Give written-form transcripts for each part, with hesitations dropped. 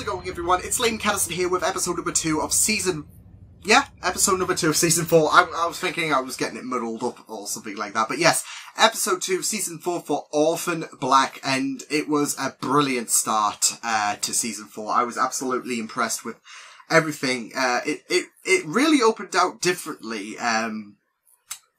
it going, everyone? It's Liam Catterson here with episode number 2 of season... Yeah, episode number 2 of season 4. I was thinking I was getting it muddled up or something like that. But yes, episode 2 of season 4 for Orphan Black. And it was a brilliant start to season 4. I was absolutely impressed with everything. It really opened out differently.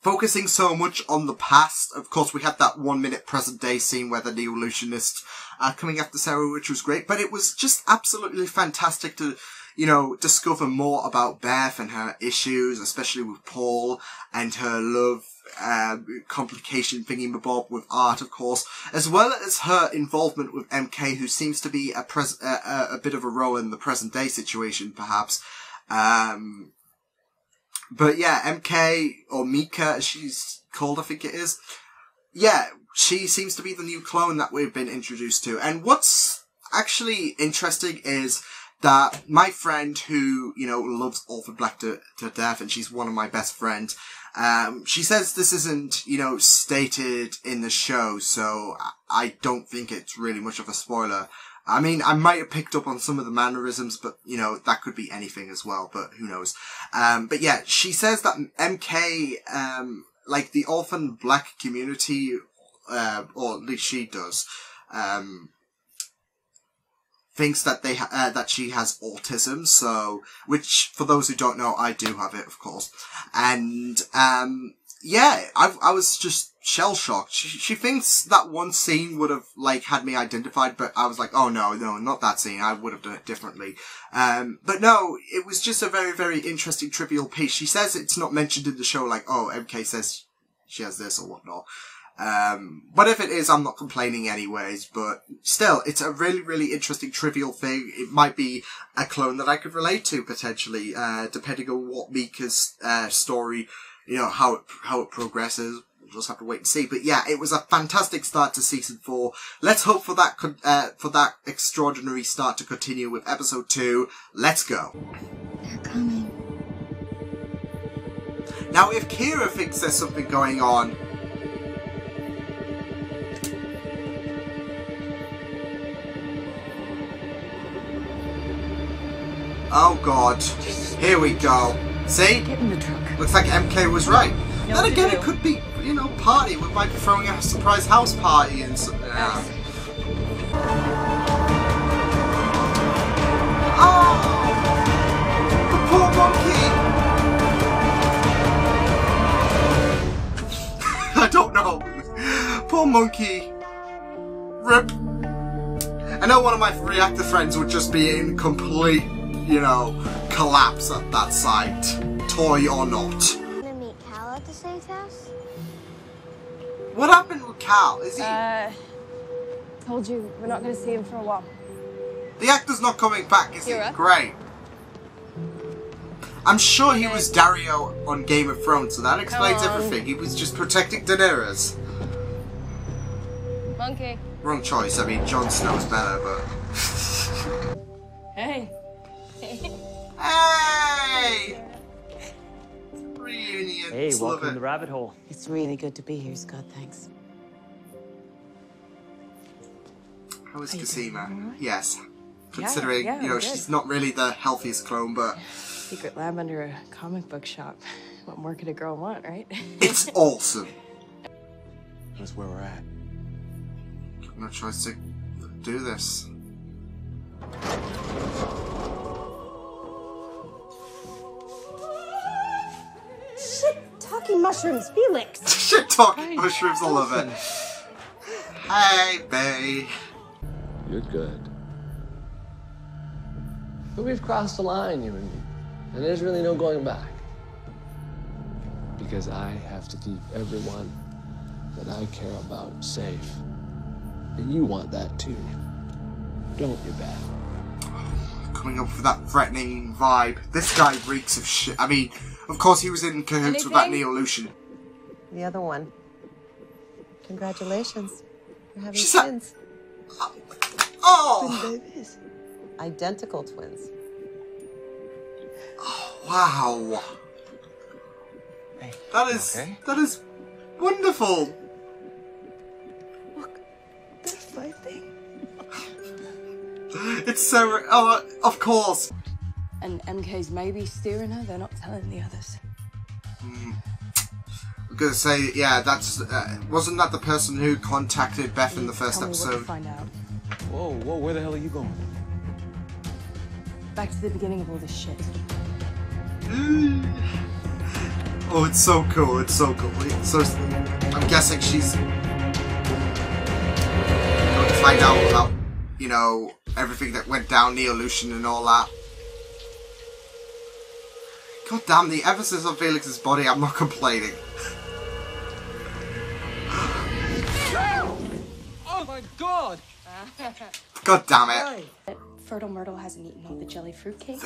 Focusing so much on the past. Of course, we had that 1 minute present day scene where the Neolutionists are coming after Sarah, which was great. But it was just absolutely fantastic to, you know, discover more about Beth and her issues, especially with Paul and her love, complication thingy-mabob with art, of course, as well as her involvement with MK, who seems to be a bit of a role in the present day situation, perhaps. But yeah, MK, or Mika, as she's called, I think it is. Yeah, she seems to be the new clone that we've been introduced to. And what's actually interesting is that my friend who, you know, loves Orphan Black to death, and she's one of my best friends, she says this isn't, you know, stated in the show, so I don't think it's really much of a spoiler. I mean, I might have picked up on some of the mannerisms, but, you know, that could be anything as well, but who knows. But yeah, she says that MK, like the Orphan Black community, or at least she does, thinks that that she has autism, so, which, for those who don't know, I do have it, of course. And, yeah, I was just shell-shocked. She thinks that one scene would have, like, had me identified, but I was like, oh no, not that scene. I would have done it differently. But no, it was just a very, very interesting trivial piece. She says it's not mentioned in the show, like, oh, MK says she has this or whatnot. But if it is, I'm not complaining anyways, but still, it's a really, really interesting trivial thing. It might be a clone that I could relate to, potentially, depending on what Mika's, story, you know, how it progresses. We'll just have to wait and see. But yeah, it was a fantastic start to season 4. Let's hope for that extraordinary start to continue with episode 2. Let's go. They're coming. Now, if Kira thinks there's something going on, oh god, here we go. See? Get in the truck. Looks like MK was right. No, Then again, it could be, you know, party. We might be throwing a surprise house party and so. Oh! The poor monkey! I don't know. Poor monkey. Rip. I know one of my reactor friends would just be in complete, you know, collapse at that sight. Toy or not. Gonna meet Cal at the Saints house? What happened with Cal? Is he... Told you, we're not gonna see him for a while. The actor's not coming back, is he? Kira? Great. I'm sure he was Dario on Game of Thrones, so that explains everything. He was just protecting Daenerys. Monkey. Wrong choice. I mean, Jon Snow's better, but... Hey. Hey! Reunion. Hey, Love welcome it. to the rabbit hole. It's really good to be here, Scott. Thanks. How is Are you doing Cosima? all right? Yes. Considering, yeah, you know, good. she's not really the healthiest clone, but... Secret lab under a comic book shop. What more could a girl want, right? It's awesome. That's where we're at. No choice to do this. Shit-talking mushrooms, Felix! Shit talking mushrooms, I love it. Hey, bae. You're good. But we've crossed the line, you and me. And there's really no going back. Because I have to keep everyone that I care about safe. And you want that too. Don't you, Beth? Coming up with that threatening vibe. This guy reeks of shit. I mean, of course he was in cahoots with that Neolution. The other one. Congratulations. You're having She's twins. Oh! Twin babies. Identical twins. Oh, wow. Hey, That is okay? that is wonderful. Look, they're fighting. It's Sarah. Oh, of course. And MK's maybe steering her, they're not telling the others. I'm gonna say, yeah, that's wasn't that the person who contacted Beth in the first Tell me what to episode? find out. Whoa, where the hell are you going? Back to the beginning of all this shit. Oh, it's so cool. It's so cool. So I'm guessing she's going to find out about, you know, everything that went down, Neolution and all that. God damn, the emphasis on Felix's body, I'm not complaining. Oh my god! God damn it. Fertile Myrtle hasn't eaten all the jelly fruitcake.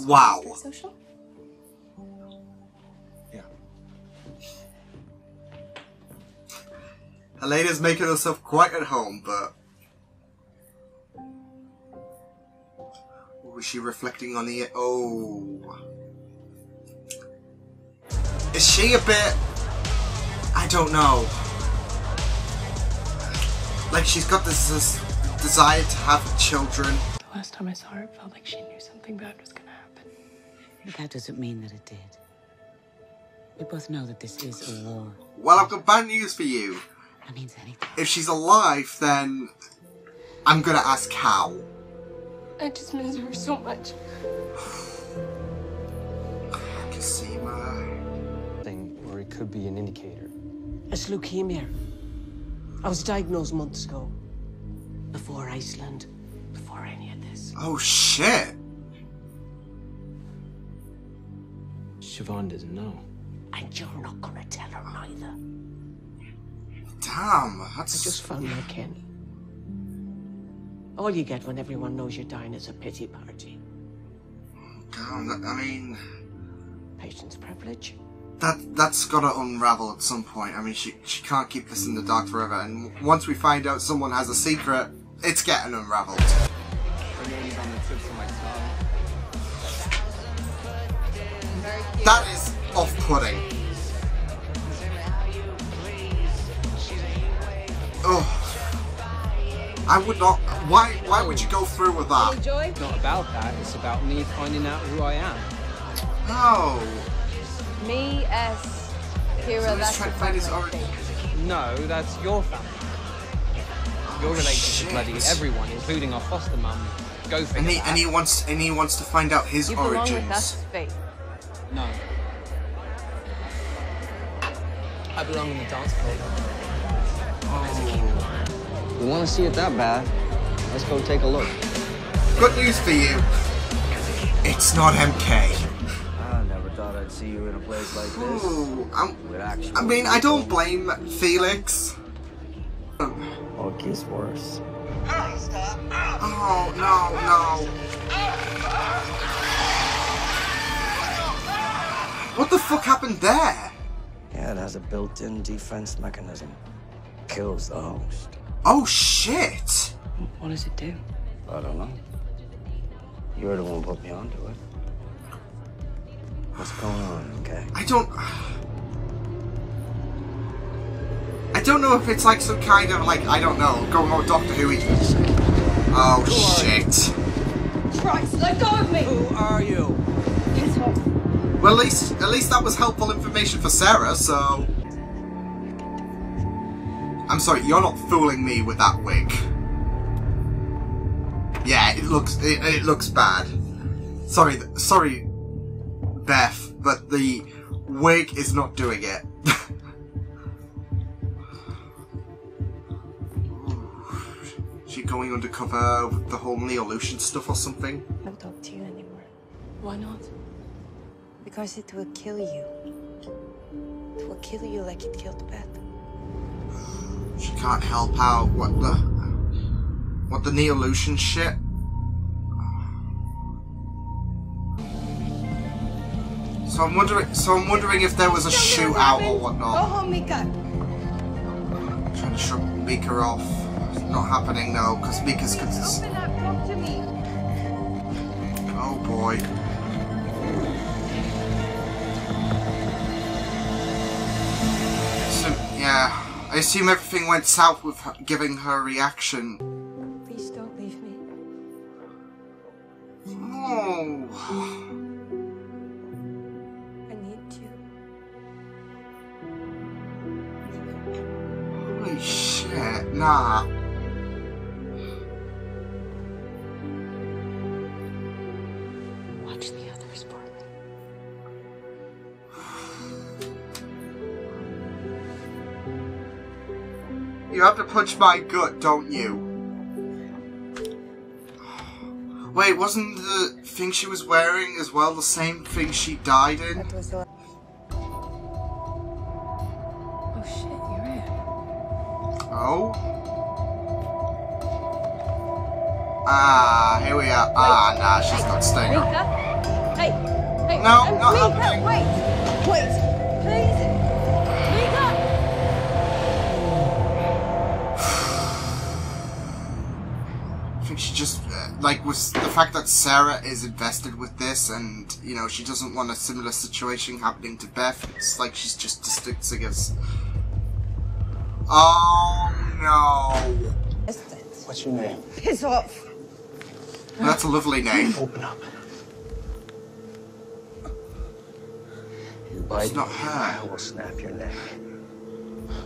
Wow. Social? Yeah. Elena's making herself quite at home, but... Was she reflecting on the... Oh... Is she a bit... I don't know. Like, she's got this desire to have children. The last time I saw her, it felt like she knew something bad was gonna happen. But that doesn't mean that it did. We both know that this is a war. Well, I've got bad news for you. That means anything. If she's alive, then... I'm gonna ask how. I just miss her so much. Casima... Thing where it could be an indicator. It's leukemia. I was diagnosed months ago. Before Iceland. Before any of this. Oh, shit. Siobhan doesn't know. And you're not gonna tell her neither. Damn, I that's... just found my kin. All you get when everyone knows you're dying is a pity party. Damn, I mean... Patient's privilege. That's gotta unravel at some point. I mean, she can't keep this in the dark forever, and once we find out someone has a secret, it's getting unraveled. That is off-putting. Oh. I would not... Why would you go through with that? It's not about that, it's about me finding out who I am. No. Me, S, Kira, So he's that's trying your to find his family. origin. No, that's your family. You're related shit. to bloody everyone, including our foster mum. Go figure that. And he wants to find out his You belong origins. with us, Faith. No. I belong in the dance club. Oh. You want to see it that bad? Let's go take a look. Good news for you. It's not MK. I never thought I'd see you in a place like this. Ooh, With actual I mean, I don't blame Felix. Or gets worse. Oh, no. What the fuck happened there? Yeah, it has a built-in defense mechanism. Kills the host. Oh, shit. What does it do? I don't know. You're the one who put me onto it. What's going on, okay? I don't know if it's like some kind of, like, I don't know, going on Doctor Who. Oh, shit. Christ, let go of me! Who are you? Piss off. Well, at least that was helpful information for Sarah, so... I'm sorry, you're not fooling me with that wig. Yeah, it looks bad. Sorry, Beth, but the wig is not doing it. She going undercover with the whole Neolution stuff or something? I don't talk to you anymore. Why not? Because it will kill you. It will kill you like it killed Beth. She can't help out. What the Neolution shit? So I'm wondering if there was a shootout or Go whatnot. home, Mika. Trying to shrug Mika off. It's not happening though, because Mika's Open up, talk to me. Oh boy. So yeah, I assume everything went south with her, giving her reaction. Please don't leave me. I need you. Holy shit, nah. Watch the others for me. You have to punch my gut, don't you? Wait, wasn't the thing she was wearing as well the same thing she died in? That was the Oh shit, you're in. Oh? Ah, here we are. Ah, nah, she's not staying up. Hey! Hey! No, not happening. Wait! Wait! Please! Mika! I think she just, like, was the fact that Sarah is invested with this and, you know, she doesn't want a similar situation happening to Beth. It's like she's just distancing us. Oh, no. What's your name? Piss off! That's a lovely name. Open up. You It's bite not me, her. I will snap your neck.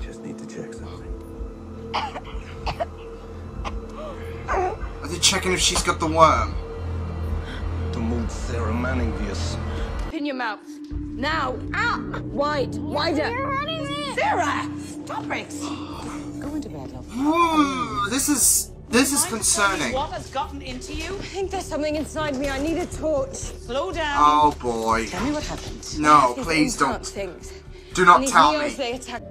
Just need to check something. Are they checking if she's got the worm? To move Sarah Manning vs. Open your mouth. Now! Out! Wide! Wider! You're hurting me! Sarah! Stop it! Go into bed, love. Ooh, this is concerning. What has gotten into you? I think there's something inside me. I need a torch. Slow down. Oh boy. Tell me what happened. No, These please implant don't. Things. Do not And these tell neos, me. they attack.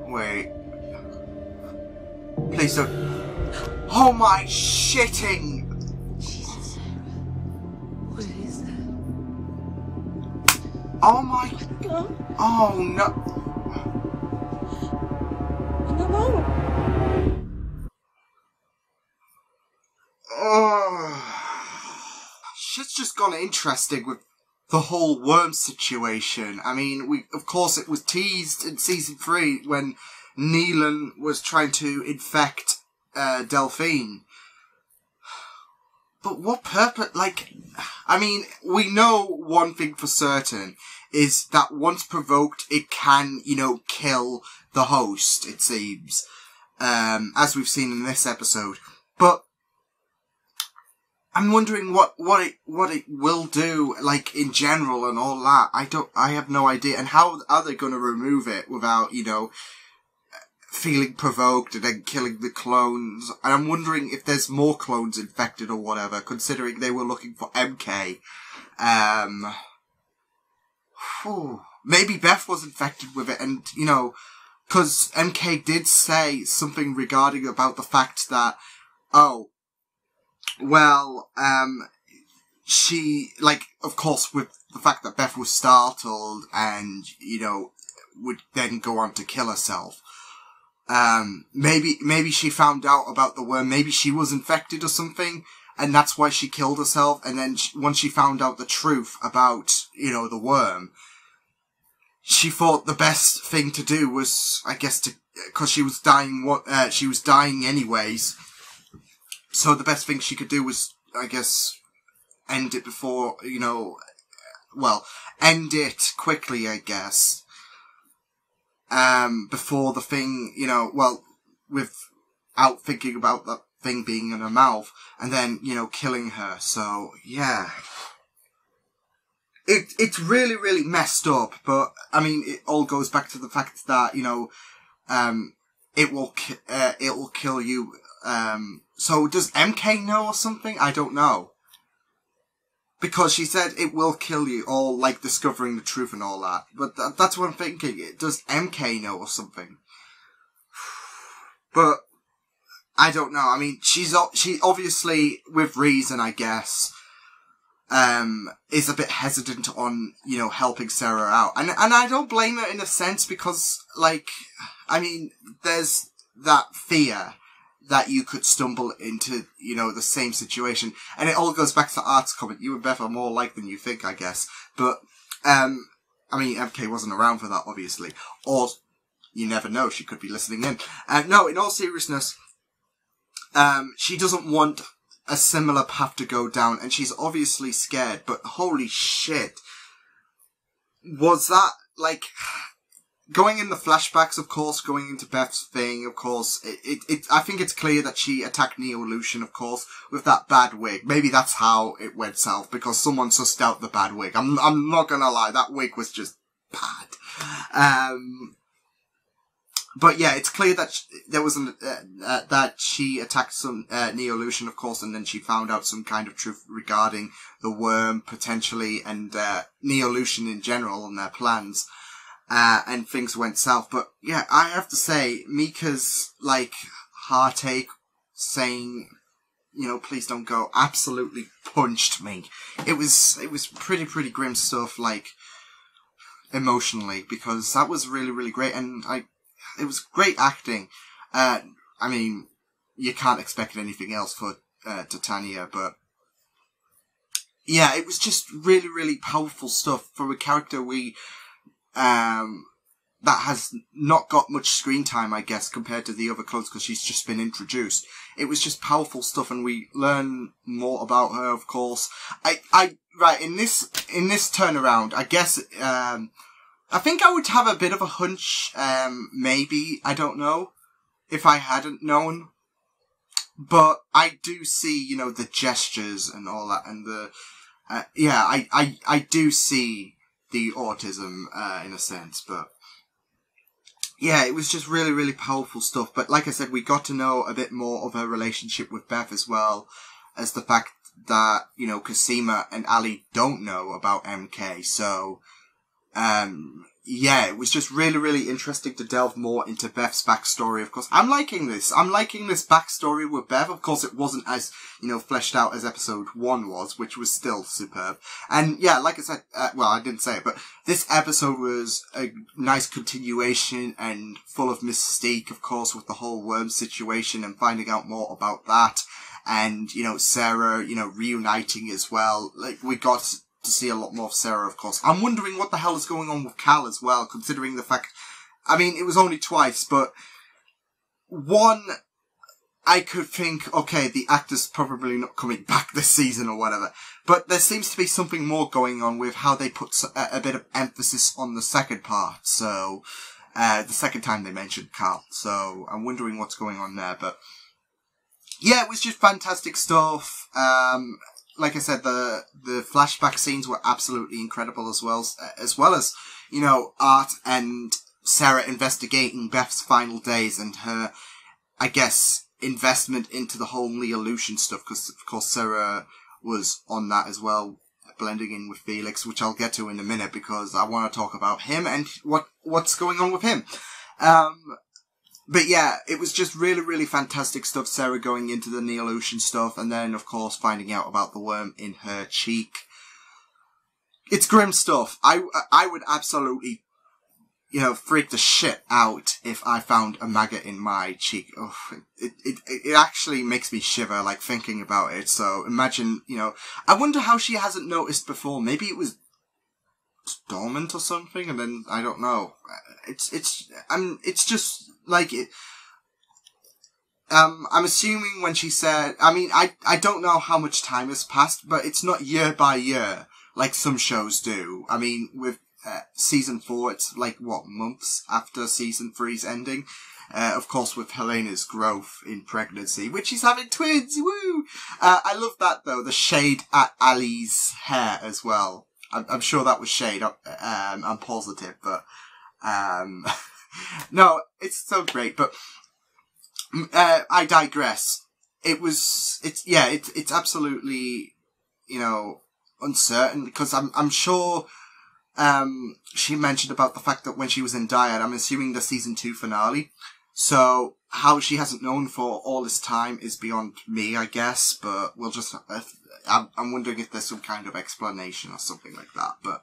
Wait. Please don't. Oh my shitting! Jesus, Sarah. What is that? Oh my. Oh no. No. Oh. Shit's just gone interesting with the whole worm situation. I mean, of course it was teased in season 3 when Neolution was trying to infect Delphine. But what purpose? Like, I mean, we know one thing for certain is that once provoked, it can, you know, kill the host, it seems. As we've seen in this episode. But I'm wondering what it will do, like, in general and all that. I have no idea. And how are they going to remove it without, you know, feeling provoked and then killing the clones? And I'm wondering if there's more clones infected or whatever, considering they were looking for MK. Maybe Beth was infected with it, and, you know, because MK did say something regarding about the fact that, she, like, of course, with the fact that Beth was startled and, you know, would then go on to kill herself. Maybe she found out about the worm, maybe she was infected or something, and that's why she killed herself, and then once she found out the truth about, you know, the worm, she thought the best thing to do was, I guess, because she was dying anyways, so the best thing she could do was, I guess, end it before, you know, end it quickly, I guess. Before the thing, you know, without thinking about that thing being in her mouth, and then, you know, killing her. So, yeah. It's really, really messed up, but, I mean, it all goes back to the fact that, you know, it will kill you. So does MK know or something? I don't know. Because she said it will kill you, or, like, discovering the truth and all that. But that's what I'm thinking. Does MK know or something? But, I don't know. I mean, she obviously, with reason, I guess, is a bit hesitant on, you know, helping Sarah out. And I don't blame her in a sense, because, like, I mean, there's that fear that you could stumble into, you know, the same situation. And it all goes back to Art's comment. You and Beth are more alike than you think, I guess. But, I mean, MK wasn't around for that, obviously. Or, you never know, she could be listening in. No, in all seriousness, she doesn't want a similar path to go down, and she's obviously scared, but holy shit. Was that, like, going in the flashbacks, of course, going into Beth's thing, of course, I think it's clear that she attacked Neolution, of course, with that bad wig. Maybe that's how it went south, because someone sussed out the bad wig. I'm not gonna lie, that wig was just bad. But yeah, it's clear that there was that she attacked some Neolution, of course, and then she found out some kind of truth regarding the worm, potentially, and Neolution in general and their plans. And things went south. But yeah, I have to say, Mika's, like, heartache, saying, you know, please don't go, absolutely punched me. It was pretty grim stuff, like, emotionally, because that was really, really great, and it was great acting. I mean, you can't expect anything else for Titania, but yeah, it was just really, really powerful stuff for a character that has not got much screen time, I guess, compared to the other clones, because she's just been introduced. It was just powerful stuff, and we learn more about her, of course. Right, in this turnaround, I guess, I think I would have a bit of a hunch, maybe, I don't know, if I hadn't known. But I do see, you know, the gestures and all that, and I do see the autism, in a sense, but yeah, it was just really, really powerful stuff. But like I said, we got to know a bit more of her relationship with Beth, as well as the fact that, you know, Cosima and Ali don't know about MK, so yeah, it was just really, really interesting to delve more into Beth's backstory, of course. I'm liking this backstory with Beth. Of course, it wasn't as, you know, fleshed out as episode 1 was, which was still superb. And yeah, like I said, well, I didn't say it, but this episode was a nice continuation and full of mystique, of course, with the whole worm situation and finding out more about that. And, you know, Sarah, you know, reuniting as well. Like, we got to see a lot more of Sarah, of course. I'm wondering what the hell is going on with Cal as well, considering the fact, I mean, it was only twice, but one, I could think, okay, the actor's probably not coming back this season or whatever, but there seems to be something more going on with how they put a bit of emphasis on the second part, so, the second time they mentioned Cal, so I'm wondering what's going on there, but yeah, it was just fantastic stuff. Like I said, the flashback scenes were absolutely incredible as well as, you know, Art and Sarah investigating Beth's final days and her, I guess, investment into the whole Neolution stuff, because, of course, Sarah was on that as well, blending in with Felix, which I'll get to in a minute, because I want to talk about him and what's going on with him. But yeah, it was just really, really fantastic stuff, Sarah going into the Neolution stuff, and then, of course, finding out about the worm in her cheek. It's grim stuff. I would absolutely, you know, freak the shit out if I found a maggot in my cheek. Oh, it actually makes me shiver, like, thinking about it, so imagine, you know, I wonder how she hasn't noticed before. Maybe it was dormant or something, and then, I don't know. It's just, like, it, I'm assuming when she said, I mean, I don't know how much time has passed, but it's not year by year, like some shows do. I mean, with, season 4, it's like, what, months after season 3's ending? Of course, with Helena's growth in pregnancy, which she's having twins, woo! I love that, though, the shade at Ali's hair as well. I'm sure that was shade, I'm positive, but, no, it's so great, but, I digress. It's absolutely, you know, uncertain, because I'm sure, she mentioned about the fact that when she was in Dyad, I'm assuming the season 2 finale, so how she hasn't known for all this time is beyond me, I guess, but we'll just, I'm wondering if there's some kind of explanation or something like that, but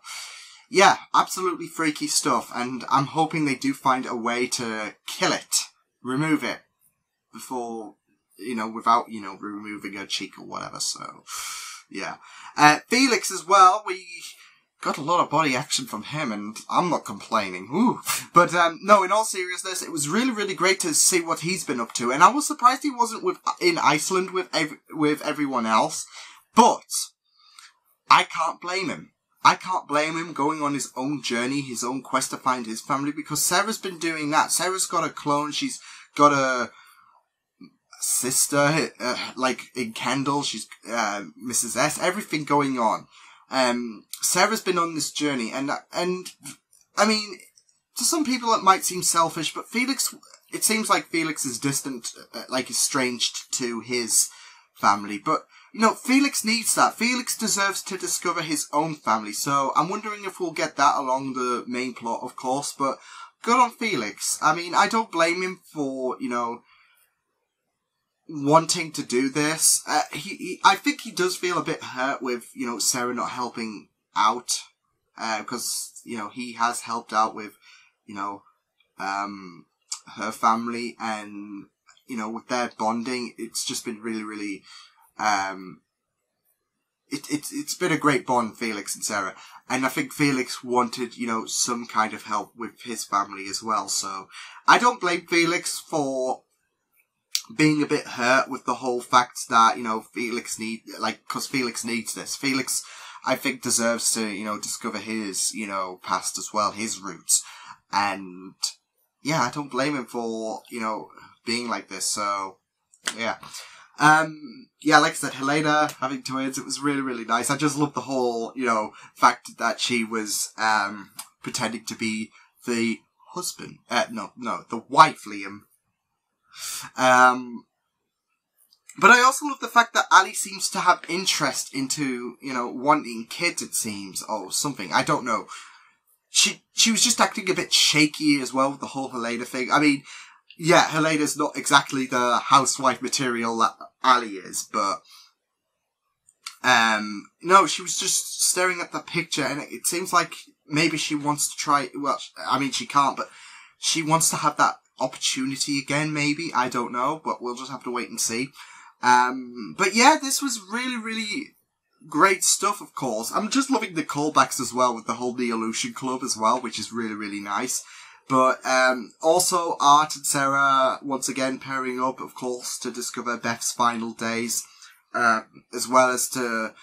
yeah, absolutely freaky stuff, and I'm hoping they do find a way to kill it, remove it, before, you know, without, you know, removing her cheek or whatever, so, yeah. Felix as well, we got a lot of body action from him, and I'm not complaining. Ooh. But, no, in all seriousness, it was really, really great to see what he's been up to, and I was surprised he wasn't in Iceland with everyone else, but I can't blame him. I can't blame him going on his own journey, his own quest to find his family, because Sarah's been doing that. Sarah's got a clone, she's got a sister, like in Kendall, she's Mrs. S, everything going on. Sarah's been on this journey, and I mean, to some people it might seem selfish, but Felix, it seems like Felix is distant, like estranged to his family, but, you know, Felix needs that. Felix deserves to discover his own family, so I'm wondering if we'll get that along the main plot, of course, but good on Felix. I mean, I don't blame him for, you know, wanting to do this. I think he does feel a bit hurt with, you know, Sarah not helping out, because, you know, he has helped out with, you know, her family, and, you know, with their bonding, it's just been really, really, it's been a great bond, Felix and Sarah, and I think Felix wanted, you know, some kind of help with his family as well, so I don't blame Felix for being a bit hurt with the whole fact that, you know, because Felix needs this. Felix, I think, deserves to, you know, discover his, you know, past as well, his roots. And, yeah, I don't blame him for, you know, being like this, so, yeah. Yeah, like I said, Helena having twins, it was really, really nice. I just love the whole, you know, fact that she was, pretending to be the husband, the wife, Liam. But I also love the fact that Ali seems to have interest into, you know, wanting kids, it seems, or something. I don't know. She was just acting a bit shaky as well with the whole Helena thing. I mean, yeah, Helena's not exactly the housewife material that Ali is, but, no, she was just staring at the picture, and it seems like maybe she wants to try, well, I mean, she can't, but she wants to have that opportunity again, maybe. I don't know, but we'll just have to wait and see. But yeah, this was really, really great stuff, of course. I'm just loving the callbacks as well with the whole Neolution Club as well, which is really, really nice. But, also Art and Sarah once again pairing up, of course, to discover Beth's final days, as well as to,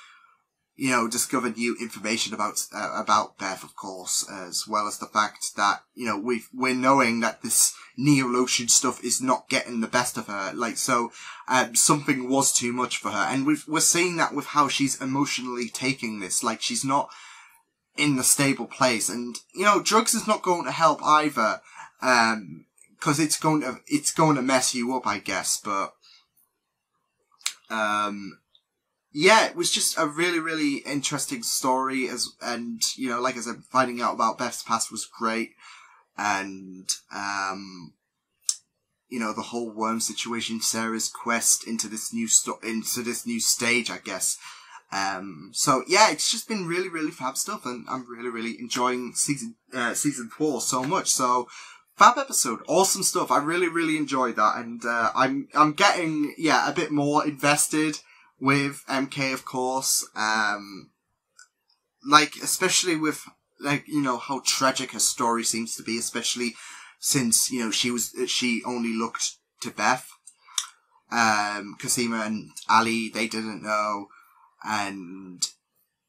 you know, discover new information about Beth, of course, as well as the fact that, you know, we're knowing that this Neolution stuff is not getting the best of her. Like, so, something was too much for her. And we're seeing that with how she's emotionally taking this. Like, she's not in the stable place. And, you know, drugs is not going to help either. Cause it's going to mess you up, I guess. But, yeah, it was just a really, really interesting story, and, you know, like I said, finding out about Beth's past was great, and, you know, the whole worm situation, Sarah's quest into this new stage, I guess. So yeah, it's just been really, really fab stuff, and I'm really, really enjoying season 4 so much, so fab episode, awesome stuff, I really, really enjoyed that, and, I'm getting, yeah, a bit more invested with MK, of course, like, especially with, like, you know, how tragic her story seems to be, especially since, you know, she only looked to Beth. Cosima and Ali, they didn't know, and,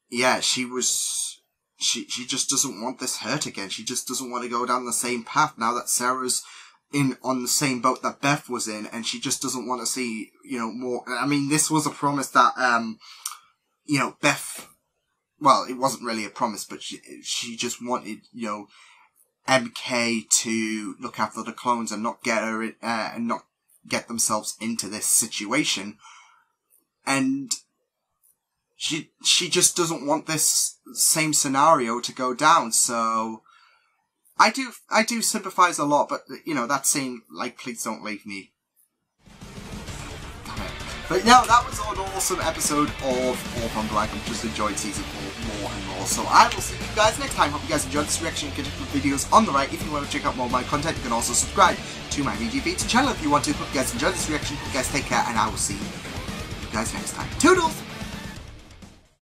yeah, she just doesn't want this hurt again, she just doesn't want to go down the same path now that Sarah's on the same boat that Beth was in, and she just doesn't want to see, you know, more. I mean, this was a promise that, you know, Beth, well, it wasn't really a promise, but she just wanted, you know, MK to look after the clones and not get her, and not get themselves into this situation. And she just doesn't want this same scenario to go down, so I do sympathise a lot, but, you know, that scene, like, please don't leave me. Damn it. But no, that was an awesome episode of Orphan Black. I've just enjoyed season 4 more and more. So I will see you guys next time. Hope you guys enjoyed this reaction. You can check the videos on the right. If you want to check out more of my content, you can also subscribe to my VGV channel if you want to. Hope you guys enjoyed this reaction. Hope you guys take care, and I will see you guys next time. Toodles!